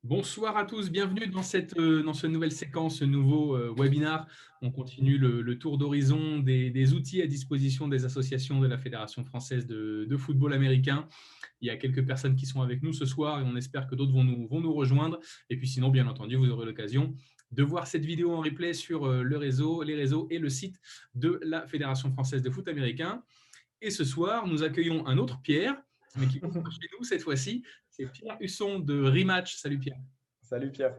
Bonsoir à tous, bienvenue dans cette nouvelle séquence, ce nouveau webinar. On continue le tour d'horizon des outils à disposition des associations de la Fédération française de football américain. Il y a quelques personnes qui sont avec nous ce soir et on espère que d'autres vont nous rejoindre. Et puis sinon, bien entendu, vous aurez l'occasion de voir cette vidéo en replay sur les réseaux et le site de la Fédération française de foot américain. Et ce soir, nous accueillons un autre Pierre, mais qui est chez nous cette fois-ci. C'est Pierre Husson de Rematch. Salut Pierre. Salut Pierre.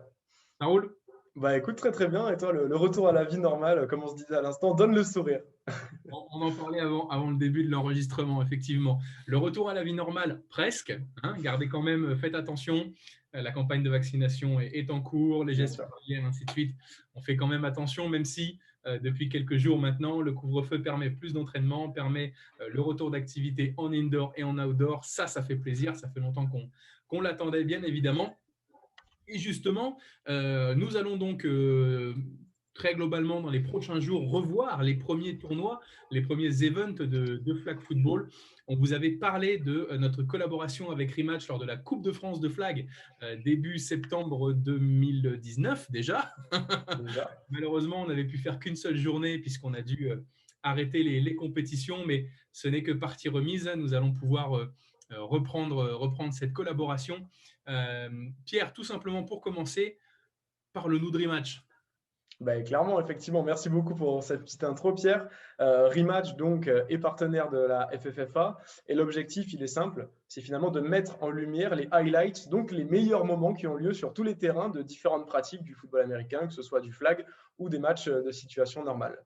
Ça roule? Bah écoute, très très bien. Et toi, le retour à la vie normale, comme on se disait à l'instant, donne le sourire. On en parlait avant le début de l'enregistrement, effectivement. Le retour à la vie normale, presque. Gardez quand même, faites attention. La campagne de vaccination est en cours, les Bien gestes sûr. barrières, ainsi de suite. On fait quand même attention, même si depuis quelques jours maintenant, le couvre-feu permet plus d'entraînement, permet le retour d'activité en indoor et en outdoor. Ça fait plaisir. Ça fait longtemps qu'on l'attendait, bien évidemment. Et justement, nous allons donc très globalement dans les prochains jours revoir les premiers tournois, les premiers events de flag football. On vous avait parlé de notre collaboration avec Rematch lors de la Coupe de France de flag début septembre 2019 déjà. Déjà. Malheureusement, on n'avait pu faire qu'une seule journée puisqu'on a dû arrêter les compétitions, mais ce n'est que partie remise. Nous allons pouvoir reprendre cette collaboration. Pierre, tout simplement pour commencer, parle-nous de Rematch. Bah, clairement, effectivement, merci beaucoup pour cette petite intro, Pierre. Rematch, donc, est partenaire de la FFFA. Et l'objectif, il est simple, c'est finalement de mettre en lumière les highlights, donc les meilleurs moments qui ont lieu sur tous les terrains de différentes pratiques du football américain, que ce soit du flag ou des matchs de situation normale.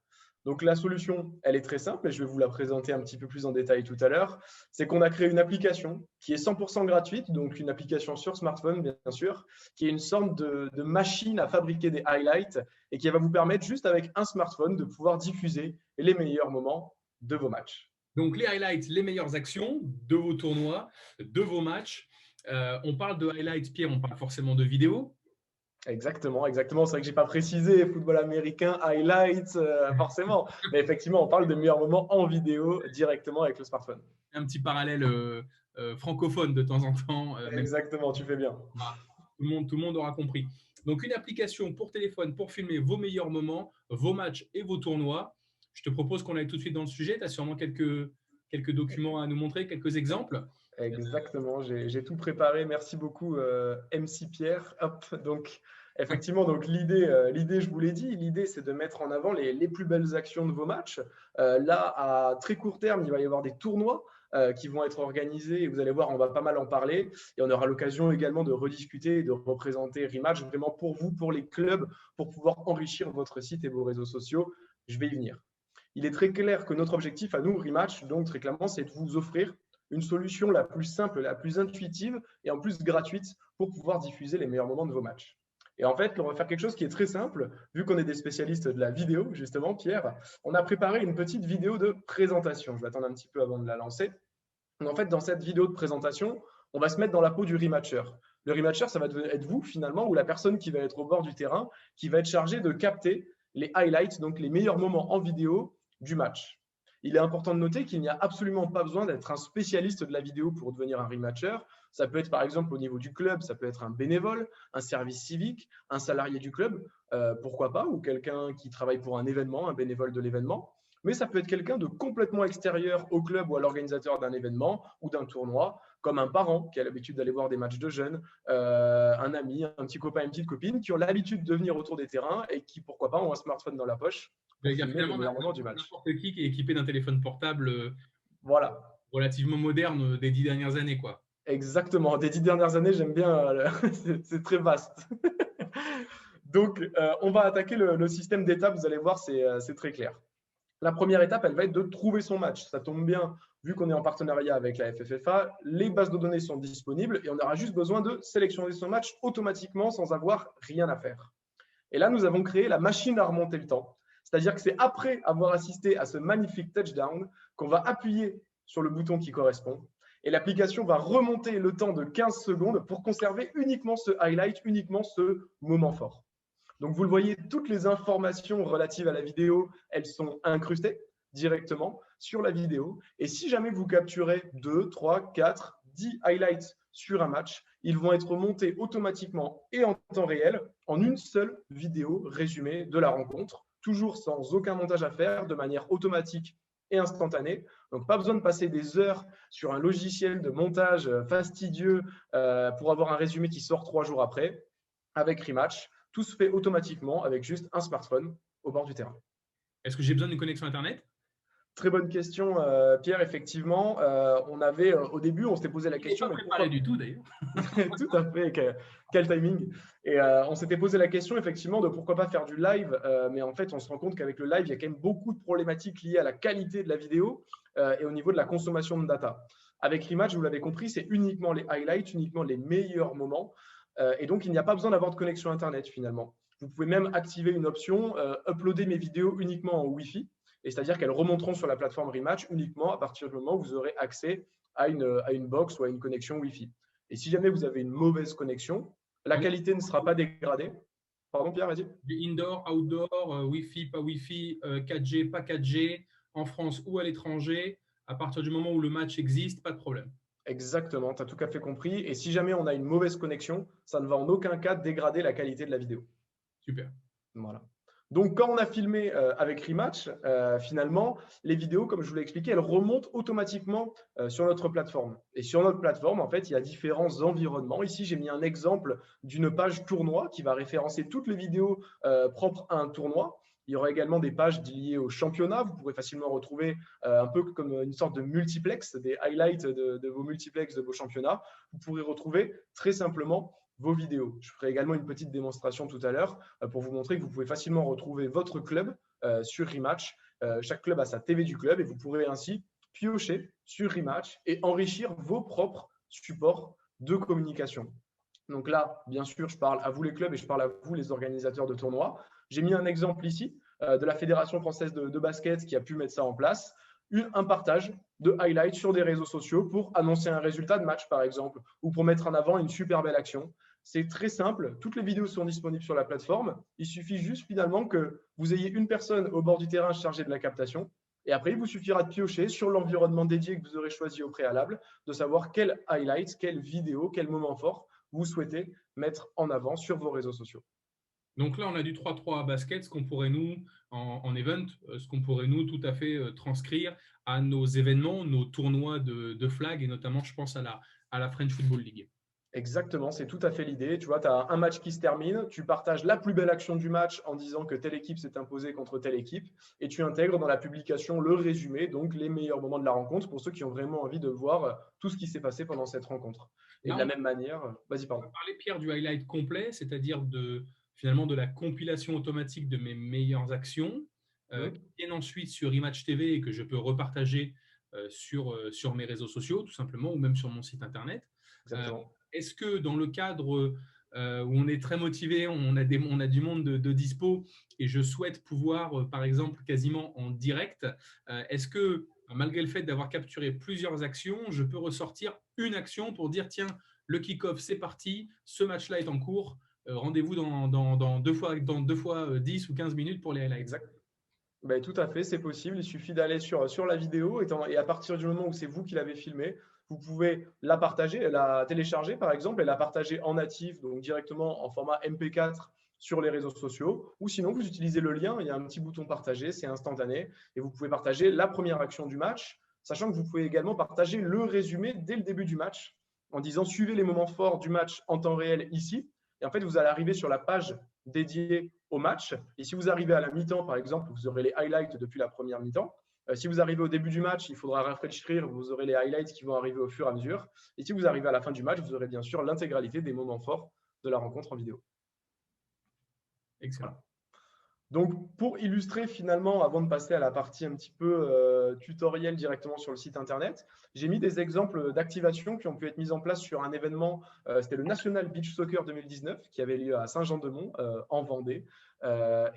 Donc la solution, elle est très simple et je vais vous la présenter un petit peu plus en détail tout à l'heure. C'est qu'on a créé une application qui est 100% gratuite, donc une application sur smartphone, bien sûr, qui est une sorte de machine à fabriquer des highlights et qui va vous permettre juste avec un smartphone de pouvoir diffuser les meilleurs moments de vos matchs. Donc les highlights, les meilleures actions de vos tournois, de vos matchs. On parle de highlights, Pierre, on parle forcément de vidéos. Exactement, exactement. C'est vrai que j'ai pas précisé football américain, highlights, forcément. Mais effectivement, on parle de meilleurs moments en vidéo directement avec le smartphone. Un petit parallèle francophone de temps en temps, même Exactement, tu fais bien. tout le monde aura compris. Donc, une application pour téléphone pour filmer vos meilleurs moments, vos matchs et vos tournois. Je te propose qu'on aille tout de suite dans le sujet. Tu as sûrement quelques documents à nous montrer, quelques exemples. Exactement, j'ai tout préparé. Merci beaucoup, MC Pierre. Hop, donc, effectivement, donc l'idée, je vous l'ai dit, l'idée, c'est de mettre en avant les plus belles actions de vos matchs. Là, à très court terme, il va y avoir des tournois qui vont être organisés et vous allez voir, on va pas mal en parler et on aura l'occasion également de rediscuter et de représenter Rematch vraiment pour vous, pour les clubs, pour pouvoir enrichir votre site et vos réseaux sociaux. Je vais y venir. Il est très clair que notre objectif à nous, Rematch, donc très clairement, c'est de vous offrir une solution la plus simple, la plus intuitive et en plus gratuite pour pouvoir diffuser les meilleurs moments de vos matchs. Et en fait, on va faire quelque chose qui est très simple, vu qu'on est des spécialistes de la vidéo, justement, Pierre, on a préparé une petite vidéo de présentation. Je vais attendre un petit peu avant de la lancer. Donc, en fait, dans cette vidéo de présentation, on va se mettre dans la peau du rematcher. Le rematcher, ça va être vous, finalement, ou la personne qui va être au bord du terrain, qui va être chargée de capter les highlights, donc les meilleurs moments en vidéo du match. Il est important de noter qu'il n'y a absolument pas besoin d'être un spécialiste de la vidéo pour devenir un rematcher. Ça peut être par exemple au niveau du club, ça peut être un bénévole, un service civique, un salarié du club, pourquoi pas, ou quelqu'un qui travaille pour un événement, un bénévole de l'événement. Mais ça peut être quelqu'un de complètement extérieur au club ou à l'organisateur d'un événement ou d'un tournoi, comme un parent qui a l'habitude d'aller voir des matchs de jeunes, un ami, un petit copain, une petite copine, qui ont l'habitude de venir autour des terrains et qui, pourquoi pas, ont un smartphone dans la poche pour Il y a filmer les finalement meilleurs moments du match. n'importe qui est équipé d'un téléphone portable Voilà, relativement moderne des 10 dernières années, quoi. exactement. Des 10 dernières années, j'aime bien, c'est très vaste. Donc, on va attaquer le système d'étapes, vous allez voir, c'est très clair. La première étape, elle va être de trouver son match. Ça tombe bien, vu qu'on est en partenariat avec la FFFA, les bases de données sont disponibles et on aura juste besoin de sélectionner son match automatiquement sans avoir rien à faire. Et là, nous avons créé la machine à remonter le temps. C'est-à-dire que c'est après avoir assisté à ce magnifique touchdown qu'on va appuyer sur le bouton qui correspond et l'application va remonter le temps de 15 secondes pour conserver uniquement ce highlight, uniquement ce moment fort. Donc, vous le voyez, toutes les informations relatives à la vidéo, elles sont incrustées directement sur la vidéo. Et si jamais vous capturez 2, 3, 4, 10 highlights sur un match, ils vont être montés automatiquement et en temps réel en une seule vidéo résumée de la rencontre, toujours sans aucun montage à faire, de manière automatique et instantanée. Donc, pas besoin de passer des heures sur un logiciel de montage fastidieux pour avoir un résumé qui sort 3 jours après. Avec Rematch, tout se fait automatiquement avec juste un smartphone au bord du terrain. Est-ce que j'ai besoin d'une connexion Internet? Très bonne question, Pierre. Effectivement, on avait au début, on s'était posé la Il n'est question, pas mais préparé pourquoi du tout d'ailleurs. tout à fait, quel timing. Et on s'était posé la question effectivement de pourquoi pas faire du live, mais en fait, on se rend compte qu'avec le live, il y a quand même beaucoup de problématiques liées à la qualité de la vidéo et au niveau de la consommation de data. Avec Rematch, vous l'avez compris, c'est uniquement les highlights, uniquement les meilleurs moments. Et donc, il n'y a pas besoin d'avoir de connexion Internet finalement. Vous pouvez même activer une option, uploader mes vidéos uniquement en Wi-Fi, et c'est-à-dire qu'elles remonteront sur la plateforme Rematch uniquement à partir du moment où vous aurez accès à une box ou à une connexion Wi-Fi. Et si jamais vous avez une mauvaise connexion, la qualité ne sera pas dégradée. Pardon, Pierre, vas-y. Indoor, outdoor, Wi-Fi, pas Wi-Fi, 4G, pas 4G, en France ou à l'étranger, à partir du moment où le match existe, pas de problème. Exactement, tu as tout à fait compris. Et si jamais on a une mauvaise connexion, ça ne va en aucun cas dégrader la qualité de la vidéo. Super. Voilà. Donc, quand on a filmé avec Rematch, finalement, les vidéos, comme je vous l'ai expliqué, elles remontent automatiquement sur notre plateforme. Et sur notre plateforme, en fait, il y a différents environnements. Ici, j'ai mis un exemple d'une page tournoi qui va référencer toutes les vidéos propres à un tournoi. Il y aura également des pages liées au championnat. Vous pourrez facilement retrouver un peu comme une sorte de multiplex, des highlights de vos multiplex de vos championnats. Vous pourrez retrouver très simplement vos vidéos. Je ferai également une petite démonstration tout à l'heure pour vous montrer que vous pouvez facilement retrouver votre club sur Rematch. Chaque club a sa TV du club et vous pourrez ainsi piocher sur Rematch et enrichir vos propres supports de communication. Donc là, bien sûr, je parle à vous les clubs et je parle à vous les organisateurs de tournois. J'ai mis un exemple ici de la Fédération française de basket qui a pu mettre ça en place. Un partage de highlights sur des réseaux sociaux pour annoncer un résultat de match, par exemple, ou pour mettre en avant une super belle action. C'est très simple. Toutes les vidéos sont disponibles sur la plateforme. Il suffit juste finalement que vous ayez une personne au bord du terrain chargée de la captation. Et après, il vous suffira de piocher sur l'environnement dédié que vous aurez choisi au préalable, de savoir quel highlight, quelle vidéo, quel moment fort vous souhaitez mettre en avant sur vos réseaux sociaux. Donc là, on a du 3-3 à basket, ce qu'on pourrait nous, en event, ce qu'on pourrait nous tout à fait transcrire à nos événements, nos tournois de flag, et notamment, je pense à la French Football League. Exactement, c'est tout à fait l'idée. Tu vois, tu as un match qui se termine, tu partages la plus belle action du match en disant que telle équipe s'est imposée contre telle équipe, et tu intègres dans la publication le résumé, donc les meilleurs moments de la rencontre pour ceux qui ont vraiment envie de voir tout ce qui s'est passé pendant cette rencontre. Et Là, de la même manière, vas-y, on pardon. va parler, Pierre, du highlight complet, c'est-à-dire finalement de la compilation automatique de mes meilleures actions, qui viennent ensuite sur Rematch TV et que je peux repartager sur mes réseaux sociaux, tout simplement, ou même sur mon site internet. Exactement. Est-ce que dans le cadre où on est très motivé, on a du monde de dispo et je souhaite pouvoir, par exemple, quasiment en direct, est-ce que malgré le fait d'avoir capturé plusieurs actions, je peux ressortir une action pour dire, tiens, le kick-off, c'est parti, ce match-là est en cours, rendez-vous dans deux fois 10 ou 15 minutes pour les highlights. Exact. Ben, tout à fait, c'est possible. Il suffit d'aller sur la vidéo et à partir du moment où c'est vous qui l'avez filmée, vous pouvez la partager, la télécharger par exemple et la partager en natif, donc directement en format MP4 sur les réseaux sociaux. Ou sinon, vous utilisez le lien, il y a un petit bouton partager, c'est instantané et vous pouvez partager la première action du match, sachant que vous pouvez également partager le résumé dès le début du match en disant suivez les moments forts du match en temps réel ici. Et en fait, vous allez arriver sur la page dédiée au match. Et si vous arrivez à la mi-temps, par exemple, vous aurez les highlights depuis la première mi-temps. Si vous arrivez au début du match, il faudra rafraîchir, vous aurez les highlights qui vont arriver au fur et à mesure. Et si vous arrivez à la fin du match, vous aurez bien sûr l'intégralité des moments forts de la rencontre en vidéo. Excellent. Voilà. Donc, pour illustrer finalement, avant de passer à la partie un petit peu tutoriel directement sur le site internet, j'ai mis des exemples d'activations qui ont pu être mises en place sur un événement. C'était le National Beach Soccer 2019 qui avait lieu à Saint-Jean-de-Mont en Vendée.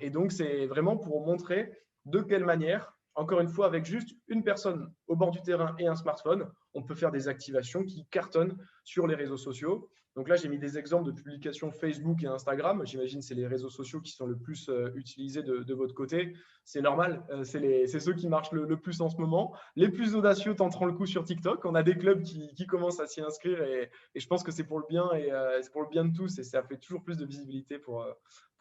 Et donc, c'est vraiment pour montrer de quelle manière, encore une fois, avec juste une personne au bord du terrain et un smartphone, on peut faire des activations qui cartonnent sur les réseaux sociaux. Donc là, j'ai mis des exemples de publications Facebook et Instagram. J'imagine que c'est les réseaux sociaux qui sont le plus utilisés de votre côté. C'est normal, c'est ceux qui marchent le plus en ce moment. Les plus audacieux tenteront le coup sur TikTok. On a des clubs qui commencent à s'y inscrire et je pense que c'est pour le bien et c'est pour le bien de tous et ça fait toujours plus de visibilité pour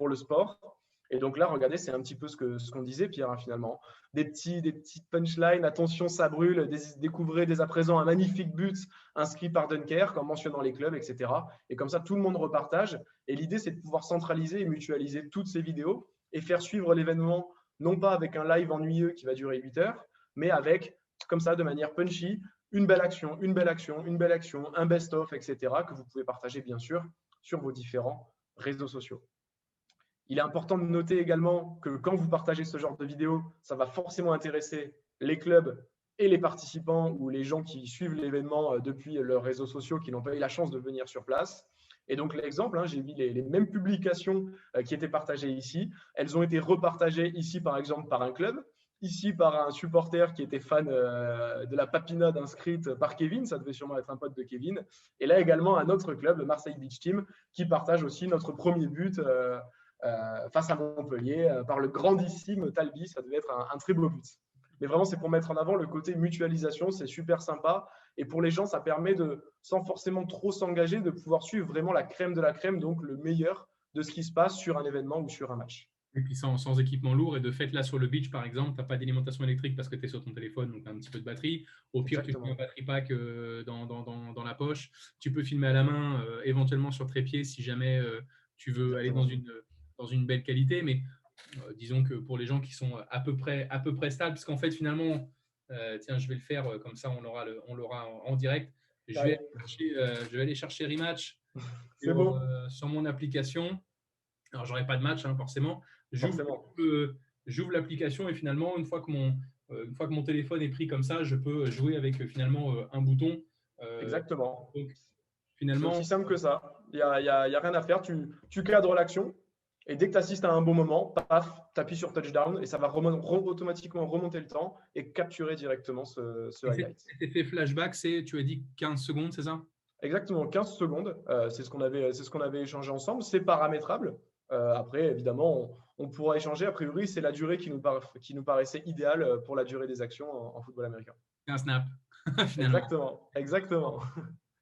le sport. Et donc là, regardez, c'est un petit peu ce qu'on disait, Pierre, hein, finalement. Des petites punchlines, attention, ça brûle, découvrez dès à présent un magnifique but inscrit par Dunkerque en mentionnant les clubs, etc. Et comme ça, tout le monde repartage. Et l'idée, c'est de pouvoir centraliser et mutualiser toutes ces vidéos et faire suivre l'événement, non pas avec un live ennuyeux qui va durer 8 heures, mais avec, comme ça, de manière punchy, une belle action, une belle action, une belle action, un best-of, etc., que vous pouvez partager, bien sûr, sur vos différents réseaux sociaux. Il est important de noter également que quand vous partagez ce genre de vidéo, ça va forcément intéresser les clubs et les participants ou les gens qui suivent l'événement depuis leurs réseaux sociaux qui n'ont pas eu la chance de venir sur place. Et donc l'exemple, hein, j'ai mis les mêmes publications qui étaient partagées ici. Elles ont été repartagées ici par exemple par un club, ici par un supporter qui était fan de la papinade inscrite par Kevin, ça devait sûrement être un pote de Kevin. Et là également un autre club, le Marseille Beach Team, qui partage aussi notre premier but face à Montpellier par le grandissime Talbi. Ça devait être un très beau but. Mais vraiment, c'est pour mettre en avant le côté mutualisation. C'est super sympa. Et pour les gens, ça permet de, sans forcément trop s'engager, de pouvoir suivre vraiment la crème de la crème, donc le meilleur de ce qui se passe sur un événement ou sur un match. Et puis sans équipement lourd. Et de fait, là, sur le beach, par exemple, tu n'as pas d'alimentation électrique parce que tu es sur ton téléphone, donc tu as un petit peu de batterie. Au pire, tu mets un battery pack dans la poche. Tu peux filmer à la main, éventuellement sur trépied, si jamais tu veux aller dans une belle qualité. Mais disons que pour les gens qui sont à peu près stables, parce qu'en fait, finalement, tiens, je vais le faire comme ça, on l'aura en direct. Je vais aller chercher Rematch sur mon application. Alors, j'aurai pas de match, hein, forcément. J'ouvre l'application et finalement, une fois que mon téléphone est pris comme ça, je peux jouer avec finalement un bouton. Exactement. Donc, finalement, c'est aussi simple que ça. Il n'y a rien à faire. Tu cadres l'action et dès que tu assistes à un bon moment, paf, tu appuies sur touchdown et ça va automatiquement remonter le temps et capturer directement ce highlight. Cet effet flashback, tu as dit 15 secondes, c'est ça? Exactement, 15 secondes. C'est ce qu'on avait échangé ensemble. C'est paramétrable. Après, évidemment, on pourra échanger. A priori, c'est la durée qui nous paraissait idéale pour la durée des actions en football américain. C'est un snap, finalement. Exactement.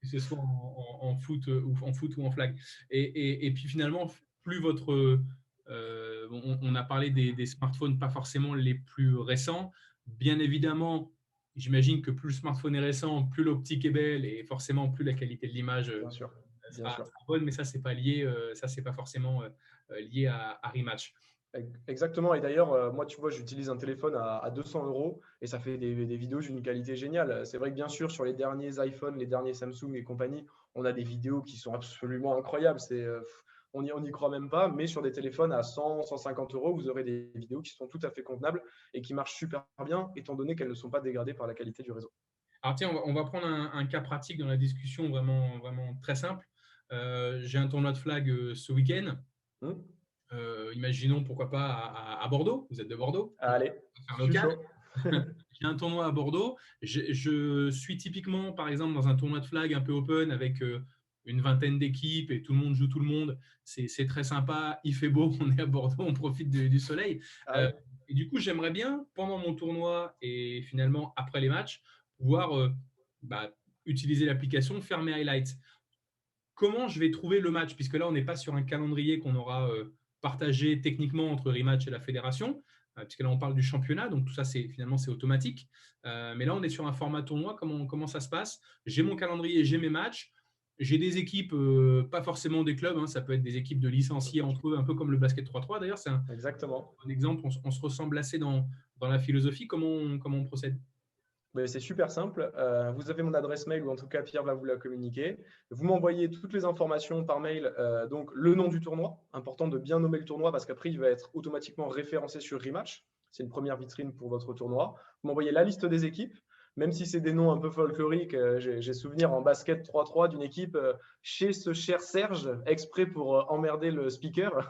Que ce soit en foot ou en flag. Et puis finalement, plus votre… on a parlé des smartphones pas forcément les plus récents. Bien évidemment, j'imagine que plus le smartphone est récent, plus l'optique est belle et forcément plus la qualité de l'image sera bonne. Mais ça, c'est pas lié, ça c'est pas forcément lié à Rematch. Exactement. Et d'ailleurs, moi, tu vois, j'utilise un téléphone à 200 € et ça fait des vidéos d'une qualité géniale. C'est vrai que bien sûr, sur les derniers iPhones, les derniers Samsung et compagnie, on a des vidéos qui sont absolument incroyables. On n'y croit même pas. Mais sur des téléphones à 100, 150 €, vous aurez des vidéos qui sont tout à fait convenables et qui marchent super bien, étant donné qu'elles ne sont pas dégradées par la qualité du réseau. Alors tiens, on va prendre un cas pratique dans la discussion vraiment, vraiment très simple. J'ai un tournoi de flag ce week-end. Imaginons pourquoi pas à Bordeaux. Vous êtes de Bordeaux? Allez, j'ai un tournoi à Bordeaux. Je suis typiquement, par exemple, dans un tournoi de flag un peu open avec une vingtaine d'équipes et tout le monde joue tout le monde. C'est très sympa. Il fait beau. On est à Bordeaux. On profite du soleil. Et du coup, j'aimerais bien, pendant mon tournoi et finalement après les matchs, pouvoir utiliser l'application, faire mes highlights. Comment je vais trouver le match? Puisque là, on n'est pas sur un calendrier qu'on aura partagé techniquement entre Rematch et la fédération, puisque là, on parle du championnat, donc tout ça, finalement, c'est automatique. Mais là, on est sur un format tournoi. Comment ça se passe? J'ai mon calendrier, j'ai mes matchs. J'ai des équipes, pas forcément des clubs, hein, ça peut être des équipes de licenciés entre eux, un peu comme le basket 3-3 d'ailleurs. C'est un exemple, on se ressemble assez dans la philosophie. Comment on procède? C'est super simple. Vous avez mon adresse mail ou en tout cas Pierre va vous la communiquer. Vous m'envoyez toutes les informations par mail, donc le nom du tournoi. Important de bien nommer le tournoi parce qu'après il va être automatiquement référencé sur Rematch. C'est une première vitrine pour votre tournoi. Vous m'envoyez la liste des équipes. Même si c'est des noms un peu folkloriques, j'ai souvenir en basket 3-3 d'une équipe chez ce cher Serge, exprès pour emmerder le speaker,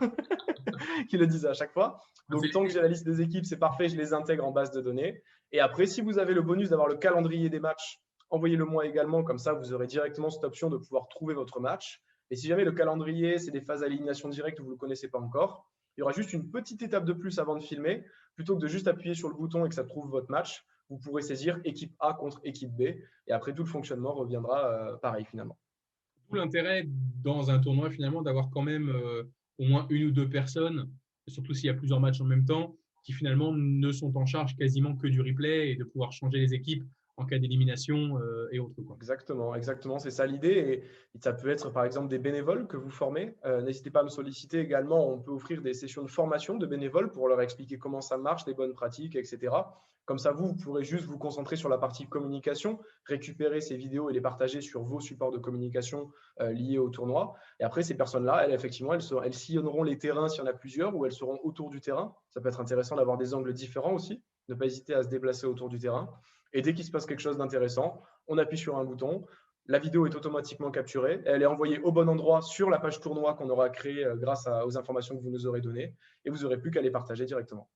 qui le disait à chaque fois. Donc, tant que j'ai la liste des équipes, c'est parfait, je les intègre en base de données. Et après, si vous avez le bonus d'avoir le calendrier des matchs, envoyez-le moi également, comme ça, vous aurez directement cette option de pouvoir trouver votre match. Et si jamais le calendrier, c'est des phases à élimination directe où vous ne le connaissez pas encore, il y aura juste une petite étape de plus avant de filmer. Plutôt que de juste appuyer sur le bouton et que ça trouve votre match, vous pourrez saisir équipe A contre équipe B. Et après, tout le fonctionnement reviendra pareil finalement. Tout l'intérêt dans un tournoi, finalement, d'avoir quand même au moins une ou deux personnes, surtout s'il y a plusieurs matchs en même temps, qui finalement ne sont en charge quasiment que du replay et de pouvoir changer les équipes en cas d'élimination et autres, quoi. Exactement, exactement, c'est ça l'idée. Et ça peut être par exemple des bénévoles que vous formez. N'hésitez pas à me solliciter également. On peut offrir des sessions de formation de bénévoles pour leur expliquer comment ça marche, les bonnes pratiques, etc. Comme ça, vous pourrez juste vous concentrer sur la partie communication, récupérer ces vidéos et les partager sur vos supports de communication liés au tournoi. Et après, ces personnes-là, effectivement, elles sillonneront les terrains s'il y en a plusieurs ou elles seront autour du terrain. Ça peut être intéressant d'avoir des angles différents aussi. Ne pas hésiter à se déplacer autour du terrain. Et dès qu'il se passe quelque chose d'intéressant, on appuie sur un bouton, la vidéo est automatiquement capturée, elle est envoyée au bon endroit sur la page tournoi qu'on aura créée grâce aux informations que vous nous aurez données, et vous n'aurez plus qu'à les partager directement.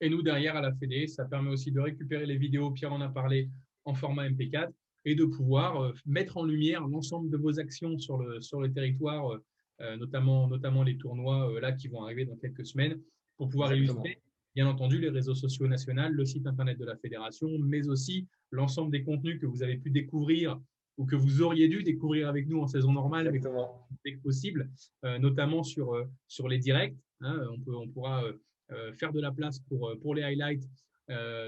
Et nous, derrière, à la Fédé, ça permet aussi de récupérer les vidéos, Pierre en a parlé, en format MP4, et de pouvoir mettre en lumière l'ensemble de vos actions sur le territoire, notamment les tournois là qui vont arriver dans quelques semaines, pour pouvoir Exactement. illustrer, bien entendu, les réseaux sociaux nationaux, le site internet de la fédération, mais aussi l'ensemble des contenus que vous avez pu découvrir ou que vous auriez dû découvrir avec nous en saison normale, mais Exactement. dès que possible, notamment sur les directs. Hein, on pourra faire de la place pour les highlights,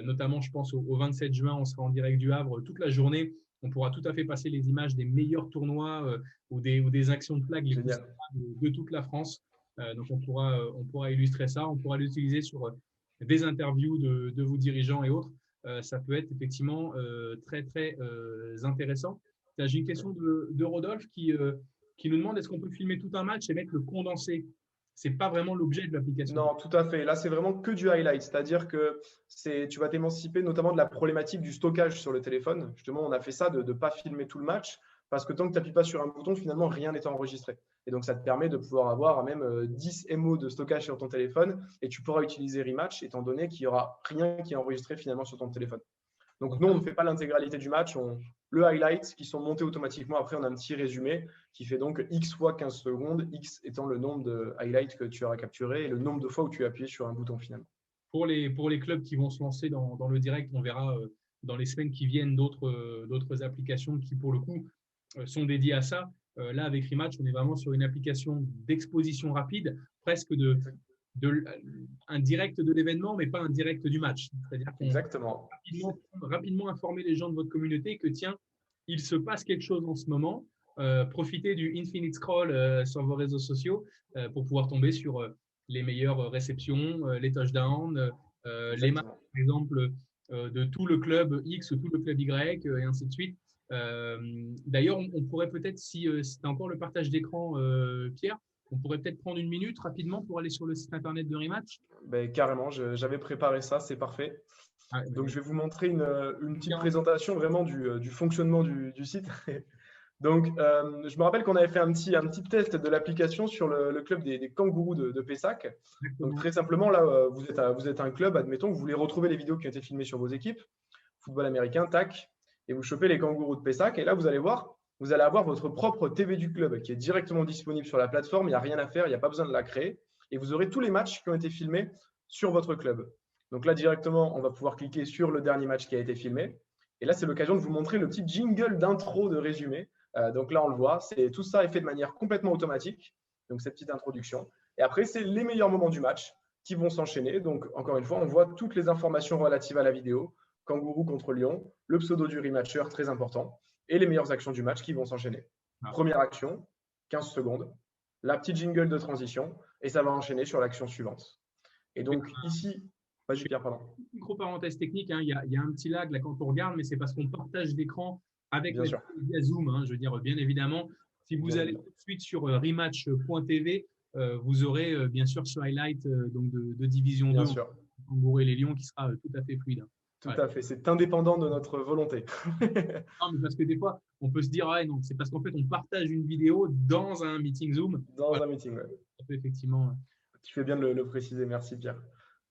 notamment, je pense, au 27 juin, on sera en direct du Havre toute la journée. On pourra tout à fait passer les images des meilleurs tournois ou des actions de flag les plus sympas de toute la France. Donc, on pourra illustrer ça. On pourra l'utiliser sur des interviews de vos dirigeants et autres. Ça peut être effectivement très, très intéressant. J'ai une question de Rodolphe qui nous demande est-ce qu'on peut filmer tout un match et mettre le condensé? Ce n'est pas vraiment l'objet de l'application. Non, tout à fait. Là, c'est vraiment que du highlight. C'est-à-dire que tu vas t'émanciper notamment de la problématique du stockage sur le téléphone. Justement, on a fait ça de ne pas filmer tout le match parce que tant que tu n'appuies pas sur un bouton, finalement, rien n'est enregistré. Et donc, ça te permet de pouvoir avoir même 10 MO de stockage sur ton téléphone et tu pourras utiliser Rematch étant donné qu'il n'y aura rien qui est enregistré finalement sur ton téléphone. Donc, nous, on ne fait pas l'intégralité du match. Le highlight qui sont montés automatiquement. Après, on a un petit résumé qui fait donc X fois 15 secondes, X étant le nombre de highlights que tu auras capturé et le nombre de fois où tu as appuyé sur un bouton finalement. Pour les clubs qui vont se lancer dans le direct, on verra dans les semaines qui viennent d'autres applications qui, pour le coup, sont dédiées à ça. Là, avec Rematch, on est vraiment sur une application d'exposition rapide, presque un direct de l'événement, mais pas un direct du match. C'est-à-dire Exactement. Rapidement informer les gens de votre communauté que, tiens, il se passe quelque chose en ce moment. Profitez du infinite scroll sur vos réseaux sociaux pour pouvoir tomber sur les meilleures réceptions, les touchdowns, les matchs, par exemple, de tout le club X ou tout le club Y, et ainsi de suite. D'ailleurs, on pourrait peut-être, si c'était encore le partage d'écran, Pierre, on pourrait peut-être prendre une minute rapidement pour aller sur le site internet de Rematch. Ben, carrément, j'avais préparé ça, c'est parfait. Donc, je vais vous montrer une petite présentation vraiment du fonctionnement du site. Donc, je me rappelle qu'on avait fait un petit test de l'application sur le club des kangourous de Pessac. Donc, très simplement, là, vous êtes un club, admettons, vous voulez retrouver les vidéos qui ont été filmées sur vos équipes, football américain, tac, et vous chopez les kangourous de Pessac. Et là, vous allez voir, vous allez avoir votre propre TV du club qui est directement disponible sur la plateforme. Il n'y a rien à faire, il n'y a pas besoin de la créer. Et vous aurez tous les matchs qui ont été filmés sur votre club. Donc là, directement, on va pouvoir cliquer sur le dernier match qui a été filmé. Et là, c'est l'occasion de vous montrer le petit jingle d'intro de résumé. Donc là, on le voit, tout ça est fait de manière complètement automatique. Donc cette petite introduction. Et après, c'est les meilleurs moments du match qui vont s'enchaîner. Donc encore une fois, on voit toutes les informations relatives à la vidéo. Kangourou contre Lyon, le pseudo du rematcher, très important, et les meilleures actions du match qui vont s'enchaîner. Première action, 15 secondes, la petite jingle de transition, et ça va enchaîner sur l'action suivante. Et donc ici, vas-y Pierre, pardon. Micro-parenthèse technique, hein, il y a un petit lag là quand on regarde, mais c'est parce qu'on partage l'écran avec via Zoom. Hein, je veux dire, bien évidemment, si vous allez tout de suite sur rematch.tv, vous aurez bien sûr ce highlight donc de division 2 entre Kangourou et les Lions qui sera tout à fait fluide. Tout à fait, c'est indépendant de notre volonté. Non, mais parce que des fois, on peut se dire, ah, non, c'est parce qu'en fait, on partage une vidéo dans un meeting Zoom. Dans un meeting, oui. Effectivement. Tu fais bien de le préciser, merci Pierre.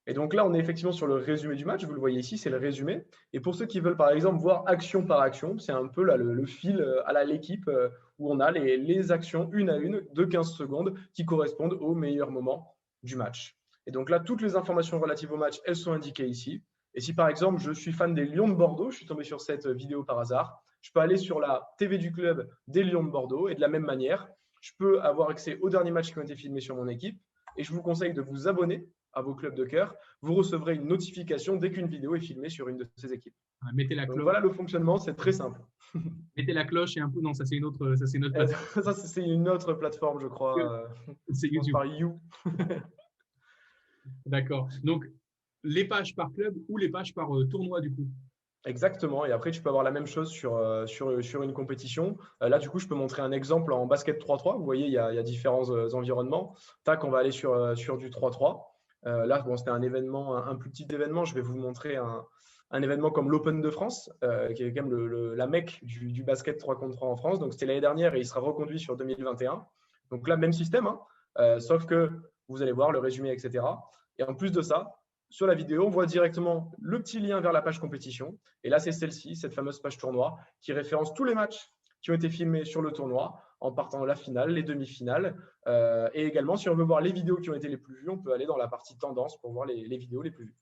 Et donc là, on est effectivement sur le résumé du match. Vous le voyez ici, c'est le résumé. Et pour ceux qui veulent, par exemple, voir action par action, c'est un peu là, le fil à l'équipe où on a les actions une à une de 15 secondes qui correspondent au meilleur moment du match. Et donc là, toutes les informations relatives au match, elles sont indiquées ici. Et si par exemple, je suis fan des Lions de Bordeaux, je suis tombé sur cette vidéo par hasard, je peux aller sur la TV du club des Lions de Bordeaux et de la même manière, je peux avoir accès aux derniers matchs qui ont été filmés sur mon équipe. Et je vous conseille de vous abonner à vos clubs de cœur. Vous recevrez une notification dès qu'une vidéo est filmée sur une de ces équipes. Mettez la Donc cloche. voilà le fonctionnement, c'est très simple. Mettez la cloche et un peu. Non, ça c'est une autre plateforme. Ça, c'est une autre plateforme, je crois. C'est Je pense YouTube. par You. D'accord. Donc, les pages par club ou les pages par tournoi, du coup. Exactement. Et après, tu peux avoir la même chose sur une compétition. Là, du coup, je peux montrer un exemple en basket 3-3. Vous voyez, il y a différents environnements. Tac, on va aller sur du 3-3. Là, bon, c'était un événement, un plus petit événement. Je vais vous montrer un événement comme l'Open de France, qui est quand même la mecque du basket 3 contre 3 en France. Donc, c'était l'année dernière et il sera reconduit sur 2021. Donc là, même système, hein, sauf que vous allez voir le résumé, etc. Et en plus de ça, sur la vidéo, on voit directement le petit lien vers la page compétition. Et là, c'est celle-ci, cette fameuse page tournoi, qui référence tous les matchs qui ont été filmés sur le tournoi, en partant de la finale, les demi-finales. Et également, si on veut voir les vidéos qui ont été les plus vues, on peut aller dans la partie tendance pour voir les vidéos les plus vues.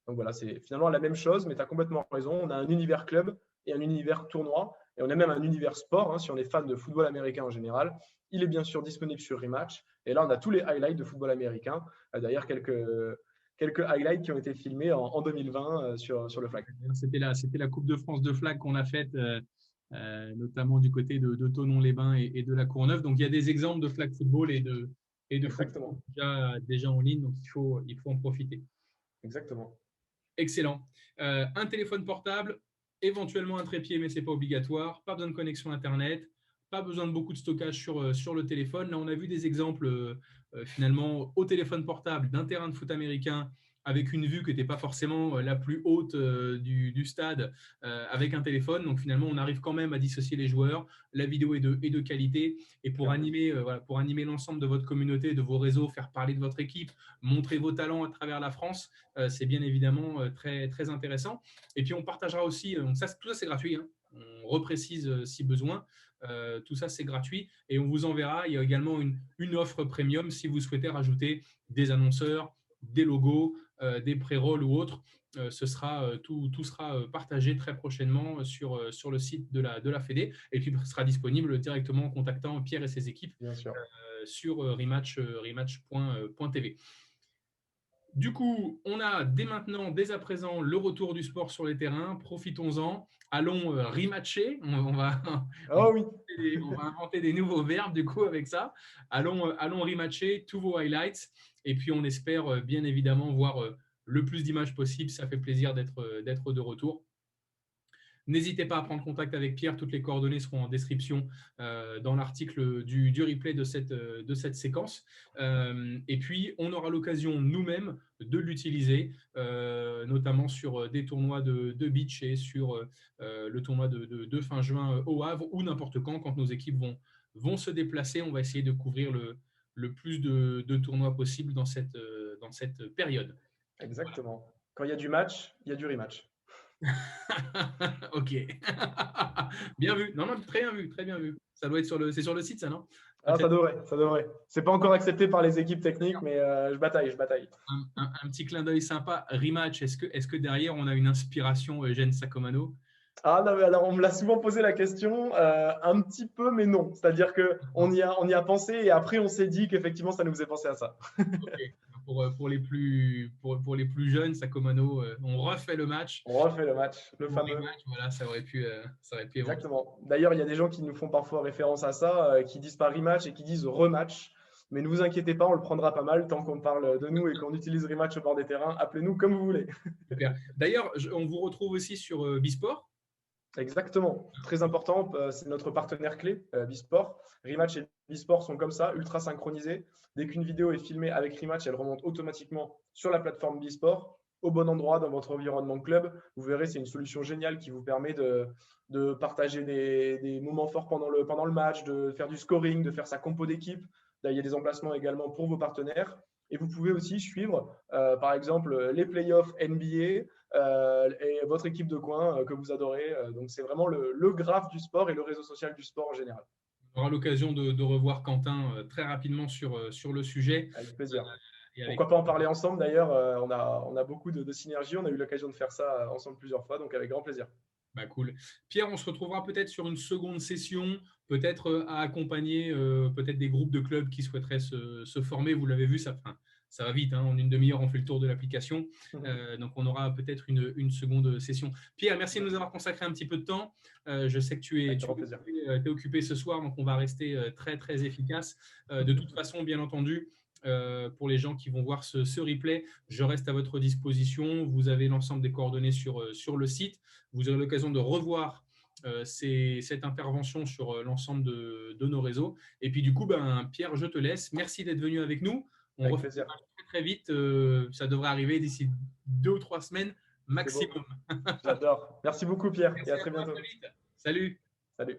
Donc voilà, c'est finalement la même chose, mais tu as complètement raison. On a un univers club et un univers tournoi. Et on a même un univers sport, hein, si on est fan de football américain en général. Il est bien sûr disponible sur Rematch. Et là, on a tous les highlights de football américain. D'ailleurs, quelques highlights qui ont été filmés en 2020 sur le flag. C'était la Coupe de France de flag qu'on a faite, notamment du côté de Thonon-les-Bains et de la Courneuve. Donc, il y a des exemples de flag football et de football déjà en ligne. Donc, il faut en profiter. Exactement. Excellent. Un téléphone portable, éventuellement un trépied, mais ce n'est pas obligatoire. Pas besoin de connexion Internet. Pas besoin de beaucoup de stockage sur le téléphone. Là, on a vu des exemples finalement au téléphone portable d'un terrain de foot américain avec une vue qui n'était pas forcément la plus haute du stade avec un téléphone. Donc finalement, on arrive quand même à dissocier les joueurs. La vidéo est de qualité. Et pour animer l'ensemble de votre communauté, de vos réseaux, faire parler de votre équipe, montrer vos talents à travers la France, c'est bien évidemment très, très intéressant. Et puis, on partagera aussi, tout ça, c'est gratuit. Hein. On reprécise si besoin. Tout ça, c'est gratuit. Et on vous enverra. Il y a également une offre premium si vous souhaitez rajouter des annonceurs, des logos, des pré-rolls ou autres. Tout sera partagé très prochainement sur le site de la Fédé. Et puis, sera disponible directement en contactant Pierre et ses équipes sur rematch.tv. Du coup, on a dès maintenant, dès à présent, le retour du sport sur les terrains. Profitons-en. Allons rematcher. On va inventer des nouveaux verbes du coup avec ça. Allons rematcher tous vos highlights. Et puis, on espère bien évidemment voir le plus d'images possible. Ça fait plaisir d'être de retour. N'hésitez pas à prendre contact avec Pierre. Toutes les coordonnées seront en description dans l'article du replay de cette séquence. Et puis, on aura l'occasion nous-mêmes de l'utiliser, notamment sur des tournois de beach et sur le tournoi de fin juin au Havre ou n'importe quand nos équipes vont se déplacer. On va essayer de couvrir le plus de tournois possible dans cette période. Exactement. Voilà. Quand il y a du match, il y a du rematch. Ok. Bien vu. Non, très bien vu, très bien vu. Ça doit être c'est sur le site, ça, non? Ah, ça devrait. C'est pas encore accepté par les équipes techniques, mais je bataille. Un petit clin d'œil sympa. Rematch, est-ce que derrière, on a une inspiration Eugène Sacomano? Ah non, mais alors on me l'a souvent posé la question, un petit peu, mais non. C'est-à-dire qu'on y a pensé et après on s'est dit qu'effectivement ça nous faisait penser à ça. Okay. Pour les plus jeunes, Sacomano, on refait le match. On refait le match, le fameux. Match, voilà, ça aurait pu Exactement. D'ailleurs, il y a des gens qui nous font parfois référence à ça, qui disent pas rematch et qui disent rematch. Mais ne vous inquiétez pas, on le prendra pas mal tant qu'on parle de nous et qu'on utilise rematch au bord des terrains. Appelez-nous comme vous voulez. Super. D'ailleurs, on vous retrouve aussi sur Bisport. Exactement, très important, c'est notre partenaire clé, Bisport. Rematch et Bisport sont comme ça, ultra synchronisés. Dès qu'une vidéo est filmée avec Rematch, elle remonte automatiquement sur la plateforme Bisport, au bon endroit dans votre environnement club. Vous verrez, c'est une solution géniale qui vous permet de partager des moments forts pendant le match, de faire du scoring, de faire sa compo d'équipe. Là, il y a des emplacements également pour vos partenaires. Et vous pouvez aussi suivre, par exemple, les playoffs NBA, et votre équipe de coin que vous adorez. Donc, c'est vraiment le graphe du sport et le réseau social du sport en général. On aura l'occasion de revoir Quentin très rapidement sur le sujet. Avec plaisir. Et avec Pourquoi pas en parler ensemble d'ailleurs, on a beaucoup de synergies, on a eu l'occasion de faire ça ensemble plusieurs fois, donc avec grand plaisir. Bah, cool. Pierre, on se retrouvera peut-être sur une seconde session, peut-être à accompagner peut-être des groupes de clubs qui souhaiteraient se former. Vous l'avez vu, ça va vite, hein. En une demi-heure, on fait le tour de l'application. Donc, on aura peut-être une seconde session. Pierre, merci de nous avoir consacré un petit peu de temps. Je sais que Avec grand plaisir. es occupé ce soir, donc on va rester très, très efficace. De toute façon, bien entendu, pour les gens qui vont voir ce replay, je reste à votre disposition. Vous avez l'ensemble des coordonnées sur le site. Vous aurez l'occasion de revoir cette intervention sur l'ensemble de nos réseaux. Et puis du coup, Pierre, je te laisse. Merci d'être venu avec nous. On Avec refait plaisir. très, très vite. Ça devrait arriver d'ici 2 ou 3 semaines C'est beau. maximum. J'adore. Merci beaucoup, Pierre, et Merci à à très toi, à bientôt. très vite. Salut. Salut.